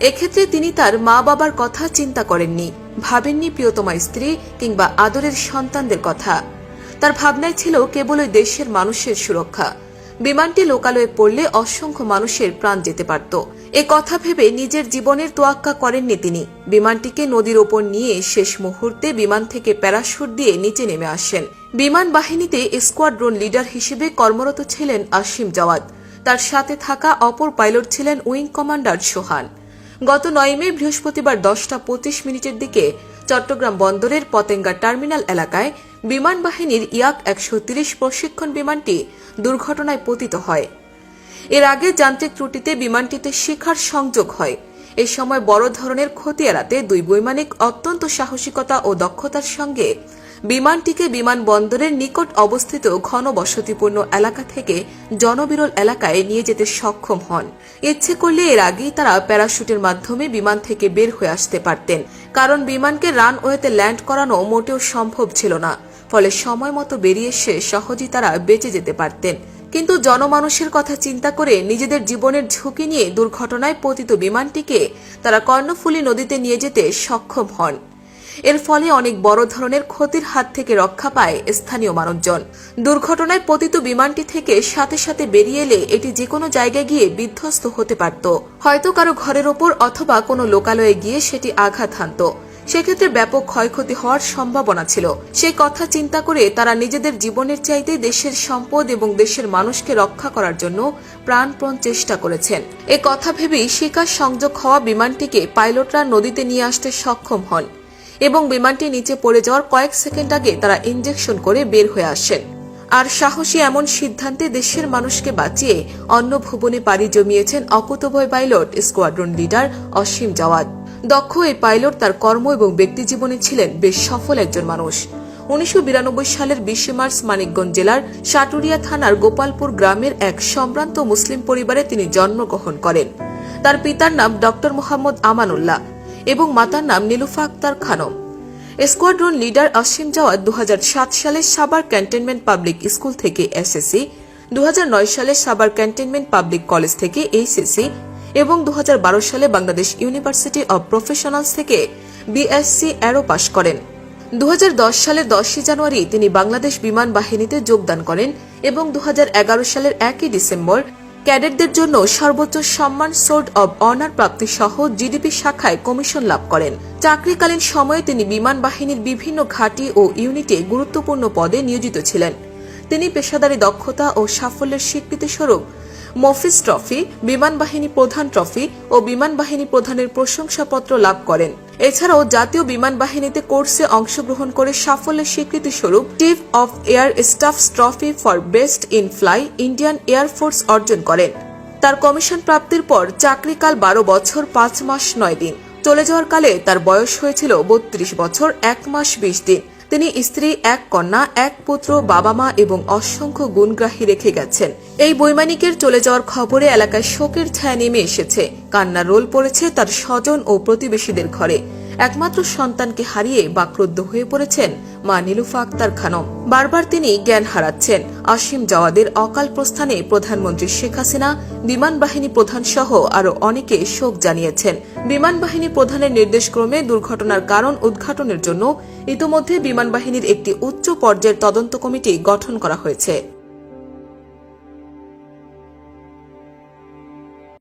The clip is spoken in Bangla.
এক্ষেত্রে তিনি তার মা বাবার কথা চিন্তা করেননি, ভাবেননি প্রিয়তমা স্ত্রী কিংবা আদরের সন্তানদের কথা। তার ভাবনায় ছিল কেবল ওই দেশের মানুষের সুরক্ষা। বিমানটি লোকালয়ে পড়লে অসংখ্য মানুষের প্রাণ যেতে পারত। এ কথা ভেবে নিজের জীবনের তোয়াক্কা করেননি তিনি। বিমানটিকে নদীর ওপর নিয়ে শেষ মুহূর্তে বিমান থেকে প্যারাশুট দিয়ে নিচে নেমে আসেন। বিমান বাহিনীতে স্কোয়াড্রন লিডার হিসেবে কর্মরত ছিলেন আসিম জাওয়াদ। তার সাথে থাকা অপর পাইলট ছিলেন উইং কমান্ডার সোহান। গত 9 মে বৃহস্পতিবার 10:25 দিকে চট্টগ্রাম বন্দরের পতেঙ্গা টার্মিনাল এলাকায় বিমান বাহিনীর ইয়াক 130 প্রশিক্ষণ বিমানটি দুর্ঘটনায় পতিত হয়। এর আগে যান্ত্রিক ত্রুটিতে বিমানটিতে শিখার সংযোগ হয়। এ সময় বড় ধরনের ক্ষতি এড়াতে দুই বৈমানিক অত্যন্ত সাহসিকতা ও দক্ষতার সঙ্গে বিমানটিকে বিমানবন্দরের নিকট অবস্থিত ঘনবসতিপূর্ণ এলাকা থেকে জনবিরল এলাকায় নিয়ে যেতে সক্ষম হন। ইচ্ছে করলে এর আগেই তারা প্যারাশুটের মাধ্যমে বিমান থেকে বের হয়ে আসতে পারতেন, কারণ বিমানকে রানওয়েতে ল্যান্ড করানো মোটেও সম্ভব ছিল না। ফলে সময় মতো বেরিয়ে এসে সহজেই তারা বেঁচে যেতে পারতেন। কিন্তু জনমানুষের কথা চিন্তা করে নিজেদের জীবনের ঝুঁকি নিয়ে দুর্ঘটনায় পতিত বিমানটিকে তারা কর্ণফুলী নদীতে নিয়ে যেতে সক্ষম হন। এর ফলে অনেক বড় ধরনের ক্ষতির হাত থেকে রক্ষা পায় স্থানীয় মানুষজন। দুর্ঘটনায় পতিত বিমানটি থেকে সাথে সাথে বেরিয়ে এলে এটি যেকোনো জায়গায় গিয়ে বিধ্বস্ত হতে পারত, হয়তো কারো ঘরের ওপর অথবা কোনো লোকালয়ে গিয়ে সেটি আঘাত হানত। সেক্ষেত্রে ব্যাপক ক্ষয়ক্ষতি হওয়ার সম্ভাবনা ছিল। সেই কথা চিন্তা করে তারা নিজেদের জীবনের চাইতে দেশের সম্পদ এবং দেশের মানুষকে রক্ষা করার জন্য প্রাণপণ চেষ্টা করেছেন। এ কথা ভেবেই শিকার সংযোগ হওয়া বিমানটিকে পাইলটরা নদীতে নিয়ে আসতে সক্ষম হন এবং বিমানটি নিচে পড়ে যাওয়ার কয়েক সেকেন্ড আগে তারা ইঞ্জেকশন করে বের হয়ে আসেন। আর সাহসী এমন সিদ্ধান্তে দেশের মানুষকে বাঁচিয়ে অন্য ভুবনে পাড়ি জমিয়েছেন অকুতোভয় পাইলট স্কোয়াড্রন লিডার অসীম জাওয়াদ। দক্ষ এই পাইলট তার কর্ম এবং ব্যক্তিজীবনে ছিলেন বেশ সফল একজন মানুষ। 1992 সালের 20 মার্চ মানিকগঞ্জ জেলার সাটুরিয়া থানার গোপালপুর গ্রামের এক সম্ভ্রান্ত মুসলিম পরিবারে তিনি জন্মগ্রহণ করেন। তার পিতার নাম ডক্টর মোহাম্মদ আমানুল্লাহ এবং মাতার নাম নীলুফা আক্তার খানম। স্কোয়াড্রন লিডার অসীম জাওয়াদ 2007 সালে সাভার ক্যান্টনমেন্ট পাবলিক স্কুল থেকে এসএসসি, 2009 সালে সাভার ক্যান্টনমেন্ট পাবলিক কলেজ থেকে এইচএসসি এবং 2012 সালে বাংলাদেশ ইউনিভার্সিটি অব প্রফেশনালস থেকে বিএসসি অ্যারো পাশ করেন। 2010 সালের 10 জানুয়ারি তিনি বাংলাদেশ বিমান বাহিনীতে যোগদান করেন এবং 2011 সালের 1 ডিসেম্বর ক্যাডেটদের জন্য সর্বোচ্চ সম্মান সোর্ড অব অনার প্রাপ্তি সহ জিডিপি শাখায় কমিশন লাভ করেন। চাকরিকালীন সময়ে তিনি বিমান বাহিনীর বিভিন্ন ঘাঁটি ও ইউনিটে গুরুত্বপূর্ণ পদে নিয়োজিত ছিলেন। তিনি পেশাদারী দক্ষতা ও সাফল্যের স্বীকৃতিস্বরূপ মফিজ ট্রফি, বিমান বাহিনী প্রধান ট্রফি ও বিমান বাহিনী প্রধানের প্রশংসাপত্র লাভ করেন। এছাড়াও জাতীয় বিমান বাহিনীতে কোর্সে অংশগ্রহণ করে সাফল্যের স্বীকৃতিস্বরূপ chief of air stuffs trophy for best in fly Indian air force অর্জন করেন। তার কমিশন প্রাপ্তির পর চাকরিকাল 12 বছর 5 মাস 9 দিন। চলে যাওয়ার কালে তার বয়স হয়েছিল 32 বছর 1 মাস 20 দিন। তিনি স্ত্রী, 1 কন্যা, 1 পুত্র, বাবা মা এবং অসংখ্য গুণগ্রাহী রেখে গেছেন। এই বৈমানিকের চলে যাওয়ার খবরে এলাকায় শোকের ছায়া নেমে এসেছে। কান্নার রোল পড়েছে তার স্বজন ও প্রতিবেশীদের ঘরে। একমাত্র সন্তানকে হারিয়ে বাকরুদ্ধ হয়ে পড়েছেন মা নীলুফা আক্তার খানম। বারবার তিনি জ্ঞান হারাচ্ছেন। অসীম জাওয়াদের অকাল প্রস্থানে প্রধানমন্ত্রী শেখ হাসিনা, বিমান বাহিনী প্রধান সহ আরো অনেকে শোক জানিয়েছেন। বিমান বাহিনী প্রধানের নির্দেশক্রমে দুর্ঘটনার কারণ উদ্ঘাটনের জন্য ইতোমধ্যে বিমান বাহিনীর একটি উচ্চ পর্যায়ের তদন্ত কমিটি গঠন করা হয়েছে।